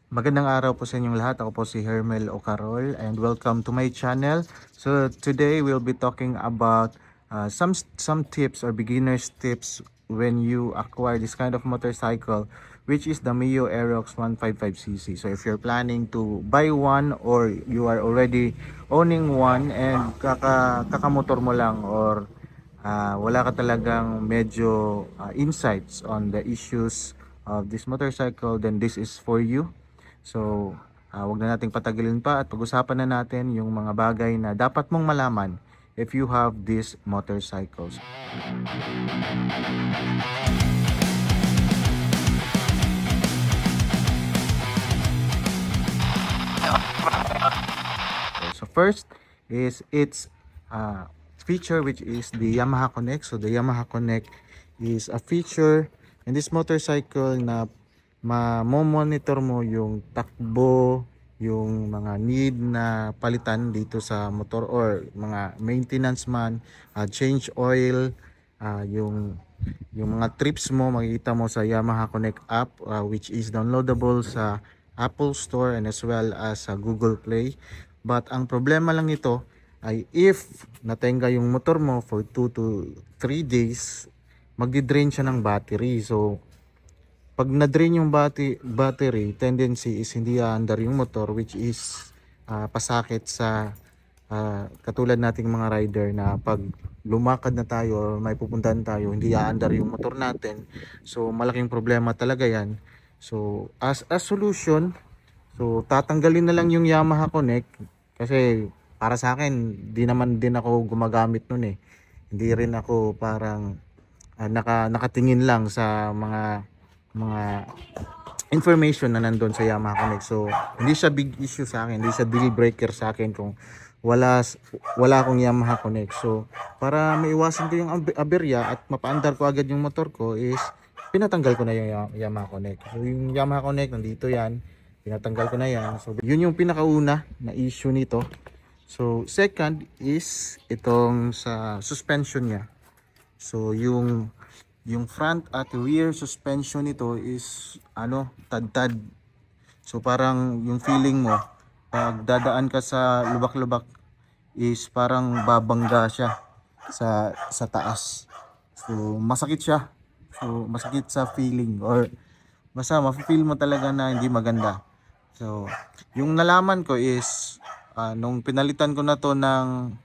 Magandang araw po sa inyong lahat. Ako po si Hermel Ocarol and welcome to my channel. So today we'll be talking about some tips or beginners tips when you acquire this kind of motorcycle, which is the Mio Aerox 155cc. So if you're planning to buy one or you are already owning one and kakamotor mo lang or wala ka talagang medyo insights on the issues of this motorcycle, then this is for you. So, wag na nating patagalin pa at pag-usapan na natin yung mga bagay na dapat mong malaman if you have these motorcycles. So first is its feature, which is the Yamaha Connect. So the Yamaha Connect is a feature in this motorcycle na ma-monitor mo yung takbo, yung mga need na palitan dito sa motor or mga maintenance man, change oil, yung mga trips mo makikita mo sa Yamaha Connect app, which is downloadable sa Apple Store and as well as sa Google Play. But ang problema lang nito ay if natenga yung motor mo for 2 to 3 days, magdi-drain siya ng battery. So pag na-drain yung battery, tendency is hindi aandar yung motor, which is pasakit sa katulad nating mga rider na pag lumakad na tayo or may pupuntahan tayo, hindi aandar yung motor natin. So malaking problema talaga yan. So as a solution, so tatanggalin na lang yung Yamaha Connect kasi para sa akin, di naman din ako gumagamit nun eh. Hindi rin ako parang nakatingin lang sa mga information na nandun sa Yamaha Connect. So hindi siya big issue sa akin, hindi siya deal breaker sa akin kung wala akong Yamaha Connect. So para maiwasan ko yung aberya at mapaandar ko agad yung motor ko is pinatanggal ko na yung Yamaha Connect. So yung Yamaha Connect nandito yan, pinatanggal ko na yan. So yun yung pinakauna na issue nito. So second is itong sa suspension niya. So yung front at rear suspension nito is tad-tad. So parang yung feeling mo pag dadaan ka sa lubak-lubak is parang babangga siya sa taas. So masakit siya. So masakit sa feeling or basta ma-feel mo talaga na hindi maganda. So yung nalaman ko is nung pinalitan ko na to ng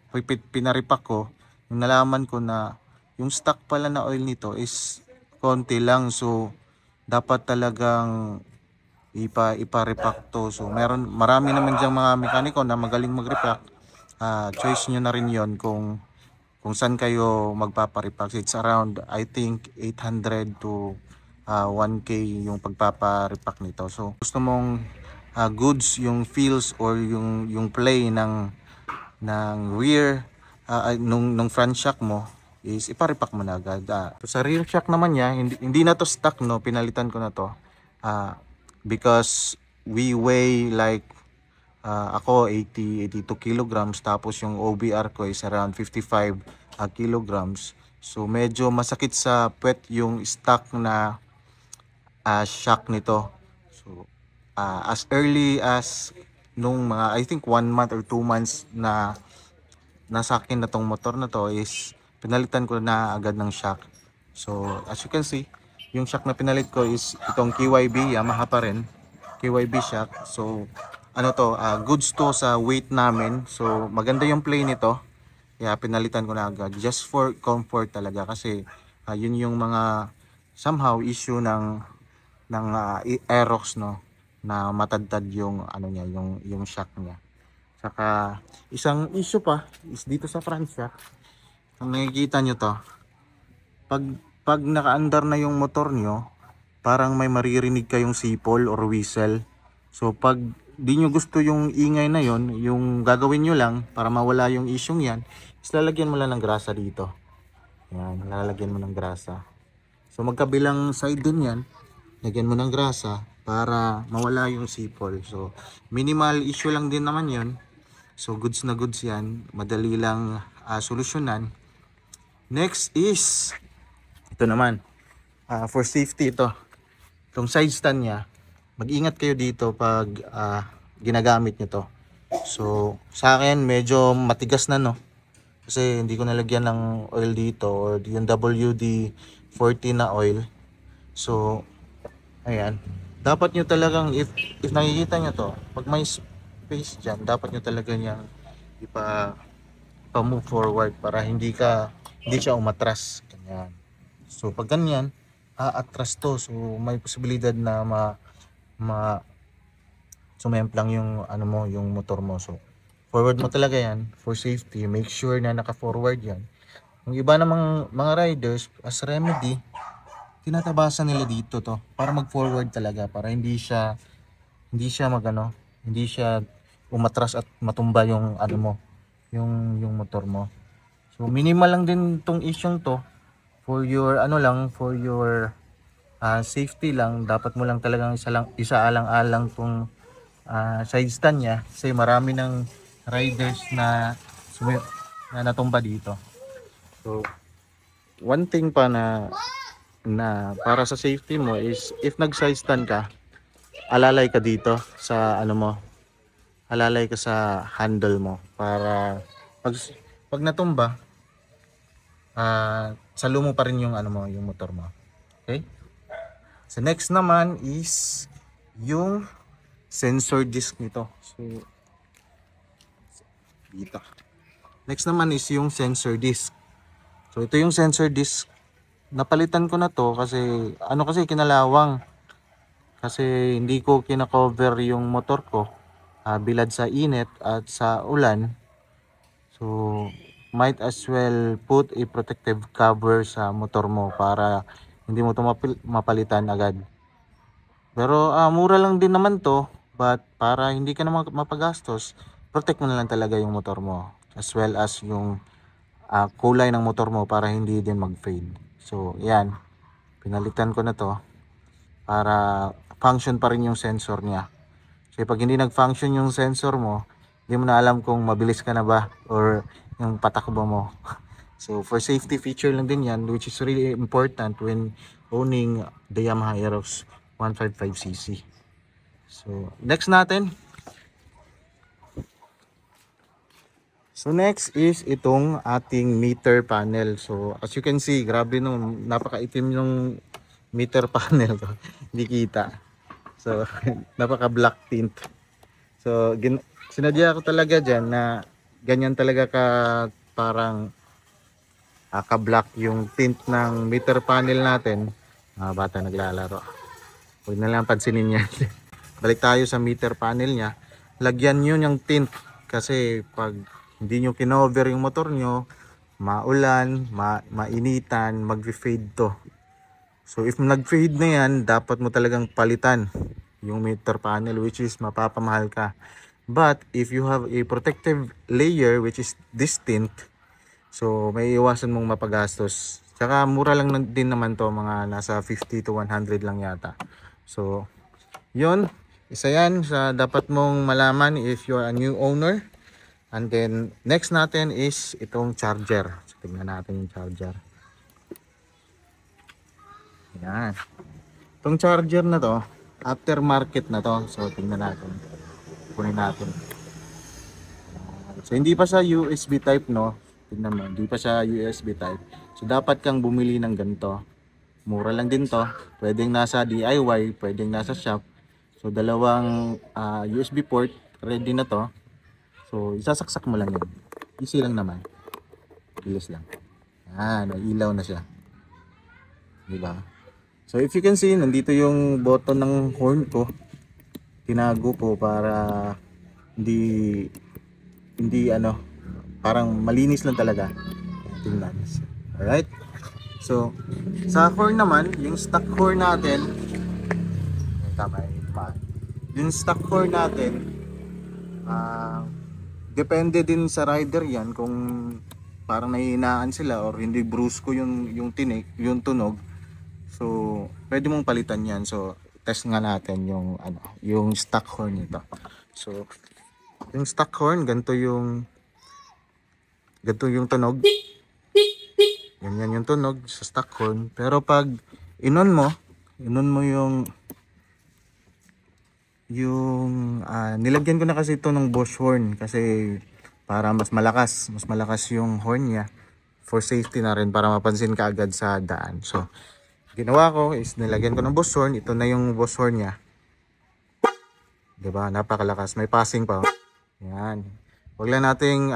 pinaripak ko, yung nalaman ko na yung stock pala na oil nito is konti lang. So dapat talagang ipa-repack to. So marami naman diyang mga mekaniko na magaling mag-repack. Choice nyo na rin yon kung saan kayo magpapa-repack. It's around I think 800 to 1K yung pagpapa-repack nito. So gusto mong goods yung feels or yung play ng rear nung front shock mo is ipa-repack mo na agad. So sa rear shock naman niya, hindi na to stock, no, pinalitan ko na to because we weigh like ako 82 kilograms, tapos yung OBR ko is around 55 kilograms. So medyo masakit sa puwet yung stock na shock nito. So as early as nung mga I think 1 month or 2 months na nasa akin na tong motor na to is pinalitan ko na agad ng shock. So as you can see, yung shock na pinalit ko is itong KYB, Yamaha pa rin, KYB shock. So goods to sa weight namin. So maganda yung play nito, kaya pinalitan ko na agad just for comfort talaga, kasi yun yung mga somehow issue ng Aerox, no, na matadtad yung niya, yung shock niya. Saka isang issue pa is dito sa front shock. Kung nakikita nyo to, pag nakaandar na yung motor nyo, parang may maririnig kayong sipol or whistle. So pag di nyo gusto yung ingay na yon, yung gagawin nyo lang para mawala yung issue yan, is lalagyan mo lang ng grasa dito. Yan, lalagyan mo ng grasa. So magkabilang side dun yan, lagyan mo ng grasa para mawala yung sipol. So minimal issue lang din naman yun. So goods na goods yan, madali lang solusyonan. Next is ito naman, for safety ito. Itong side stand niya, mag-ingat kayo dito pag ginagamit nyo to. So sa akin medyo matigas na, no, kasi hindi ko nalagyan ng oil dito or yung WD-40 na oil. So ayan, dapat nyo talagang, if nakikita nyo to, pag may space dyan, dapat nyo talaga niyang move forward para hindi siya umatras, ganyan. So pag ganyan, aatras to, so may posibilidad na ma sumemplang yung ano mo, yung motor mo. So forward mo talaga yan for safety, make sure na naka forward yan. Yung iba namang mga riders, as remedy, tinatabasan nila dito to para mag forward talaga, para hindi siya magano, hindi siya umatras at matumba yung ano mo, yung motor mo. So minimal lang din tong isyong to, for your ano lang, for your safety lang. Dapat mo lang talagang isaalang-alang tong side stand niya, kasi marami ng riders na natumba dito. So one thing pa na para sa safety mo is, if nag side stand ka, alalay ka dito sa ano mo, alalay ka sa handle mo para pag natumba, salo mo pa rin yung ano mo, yung motor mo. Okay? So next naman is yung sensor disc nito. So dito. Next naman is yung sensor disc. So ito yung sensor disc. Napalitan ko na to kasi kasi kinalawang. Kasi hindi ko kina-cover yung motor ko. Bilad sa init at sa ulan. So might as well put a protective cover sa motor mo para hindi mo to mapalitan agad. Pero mura lang din naman to, but para hindi ka na mapagastos, protect mo na lang talaga yung motor mo, as well as yung kulay ng motor mo para hindi din mag-fade. So yan, pinalitan ko na to para function pa rin yung sensor niya. Kasi pag hindi nag-function yung sensor mo, hindi mo na alam kung mabilis ka na ba or yung patakbo mo. So for safety feature lang din yan, which is really important when owning the Yamaha Aerox 155cc. So next natin. So next is itong ating meter panel. So as you can see, grabe nung napakaitim yung meter panel ko. Hindi kita. So napaka black tint. So sinadya ko talaga diyan na ganyan talaga ka, parang ka-black yung tint ng meter panel natin. Mga bata naglalaro, huwag na lang pansinin yan. Balik tayo sa meter panel niya. Lagyan nyo yung tint, kasi pag hindi nyo kinover yung motor nyo, maulan, mainitan, mag-fade to. So if nag-fade na yan, dapat mo talagang palitan yung meter panel, which is mapapamahal ka. But if you have a protective layer, which is this tint, so may iwasan mong mapagastos. Tsaka mura lang din naman to, mga nasa 50 to 100 lang yata. So yun, isa yan sa dapat mong malaman if you're a new owner. And then next natin is itong charger. So tingnan natin yung charger. Yan. Itong charger na to, aftermarket na to. So tingnan natin. Kunin natin. So hindi pa siya USB type, no. Tingnan mo, hindi pa siya USB type. So dapat kang bumili ng ganito. Mura lang din to. Pwedeng nasa DIY, pwedeng nasa shop. So dalawang USB port, ready na to. So isasaksak mo lang yan. Easy lang naman. Bilis lang. May ilaw na siya. Diba? So if you can see, nandito yung button ng horn ko. Tinago ko para hindi parang malinis lang talaga. Tingnan. Alright. So sa horn naman, yung stock horn natin, yung stock horn natin, depende din sa rider yan kung parang nahihinaan sila or hindi brusco yung tinik, yung tunog. So pwede mong palitan yan. So test nga natin yung stock horn nito. So yung stock horn, ganito yung tunog. Yan yung tunog sa stock horn. Pero pag inon mo nilagyan ko na kasi ito ng Bosch horn kasi para mas malakas yung horn niya for safety na rin para mapansin ka agad sa daan. So ginawa ko is nilagyan ko ng Bosch horn. Ito na yung Bosch horn niya. 'Di ba? Napakalakas, may passing pa. Yan. Wag lang nating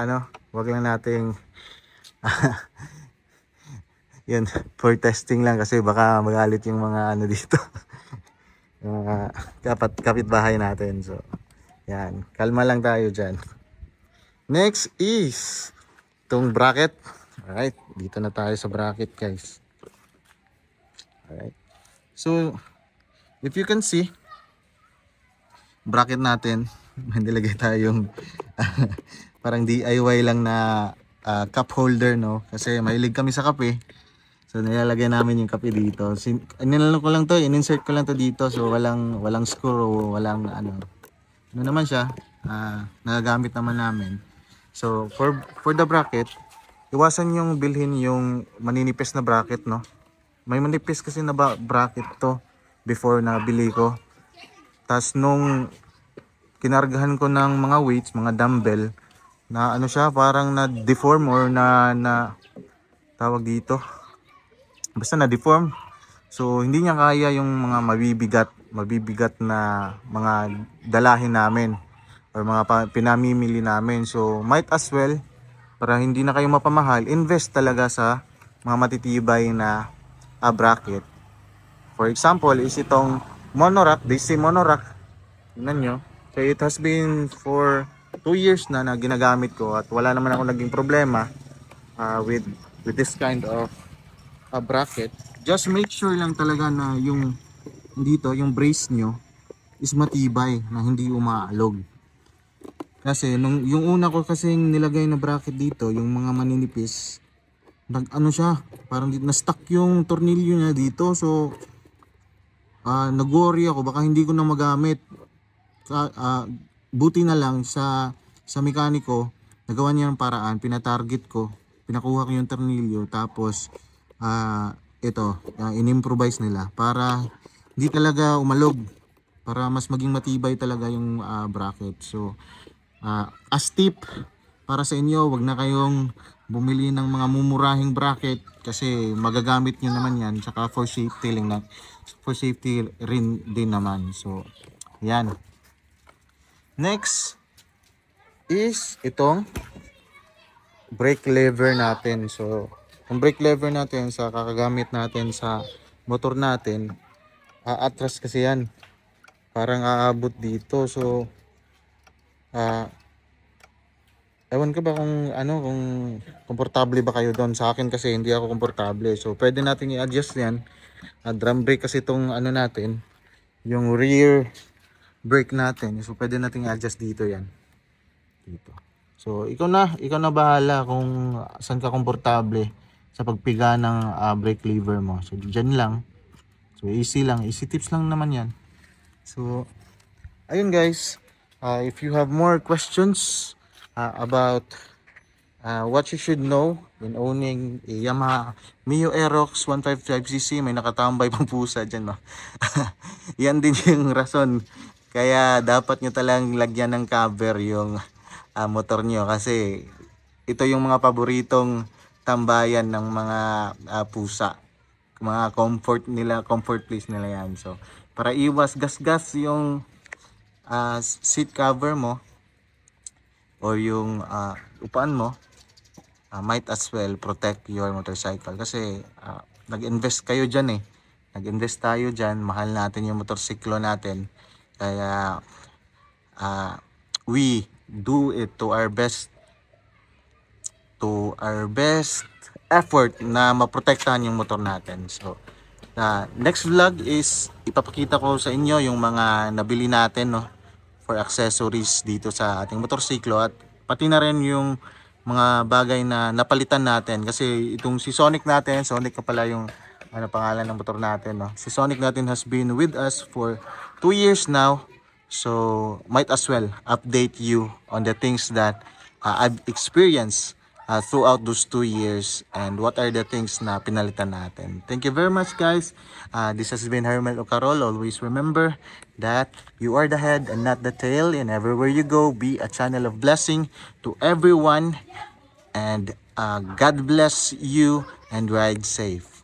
yan for testing lang kasi baka magalit yung mga dito. Yung mga kapitbahay natin. So yan, kalma lang tayo dyan. Next is itong bracket. Alright, dito na tayo sa bracket, guys. Alright. So, if you can see, bracket natin, nilagay tayong parang DIY lang na cup holder, no? Kasi mahilig kami sa kape. So, nilalagay namin yung kape dito. In-insert ko lang to dito. So, walang screw, walang ano naman siya, nagagamit naman namin. So for the bracket, iwasan yung bilhin yung maninipis na bracket, no? May manipis kasi na bracket to before na bili ko. Tas nung kinargahan ko ng mga weights, mga dumbbell, na siya, parang na-deform or na tawag dito. Basta na-deform. So hindi niya kaya yung mga mabibigat na mga dalahin namin or mga pinamimili namin. So might as well, para hindi na kayo mapamahal, invest talaga sa mga matitibay na bracket. For example is itong monorack, DC monorack. Tingnan nyo. So it has been for 2 years na ginagamit ko at wala naman ako naging problema with this kind of bracket. Just make sure lang talaga na yung yung brace nyo is matibay, na hindi umaalog. Kasi yung una ko kasi nilagay na bracket dito, yung mga maninipis, siya, parang na-stuck yung tornilyo niya dito. So nag-worry ako baka hindi ko na magamit. Buti na lang sa mekaniko, nagawa niya ng paraan, pinatarget ko, pinakuha ko yung tornilyo, tapos in-improvise nila para hindi talaga umalog, para mas maging matibay talaga yung bracket. So as tip para sa inyo, wag na kayong bumili ng mga mumurahing bracket kasi magagamit nyo naman yan, saka for safety rin din naman. So yan. Next is itong brake lever natin. So ang brake lever natin sa kakagamit natin sa motor natin, atras kasi yan, parang aabot dito. So ewan ko ba kung kung komportable ba kayo doon. Sa akin kasi hindi ako komportable. So pwede natin i-adjust yan. Drum brake kasi itong natin, yung rear brake natin. So pwede natin i-adjust dito yan. Dito. So ikaw na bahala kung saan ka komportable sa pagpiga ng brake lever mo. So dyan lang. So easy lang, easy tips lang naman yan. So ayun guys, if you have more questions about what you should know in owning a Yamaha Mio Aerox 155cc, may nakatambay pang pusa dyan, no? Yan din yung rason kaya dapat nyo talang lagyan ng cover yung motor nyo, kasi ito yung mga paboritong tambayan ng mga pusa, mga comfort place nila yan. So para iwas gasgas yung seat cover mo or yung upuan mo, might as well protect your motorcycle kasi nag-invest kayo dyan nag-invest tayo dyan, mahal natin yung motorsiklo natin, kaya we do it to our best effort na maprotektahan yung motor natin. So next vlog is ipapakita ko sa inyo yung mga nabili natin, no, for accessories dito sa ating motorsiklo, at pati na rin yung mga bagay na napalitan natin, kasi itong si Sonic natin, Sonic ka pala yung pangalan ng motor natin, no? Si Sonic natin has been with us for 2 years now. So might as well update you on the things that I've experienced throughout those 2 years, and what are the things na pinalitan natin. Thank you very much, guys. This has been Hermel Ocarol. Always remember that you are the head and not the tail, and everywhere you go, be a channel of blessing to everyone, and God bless you, and ride safe.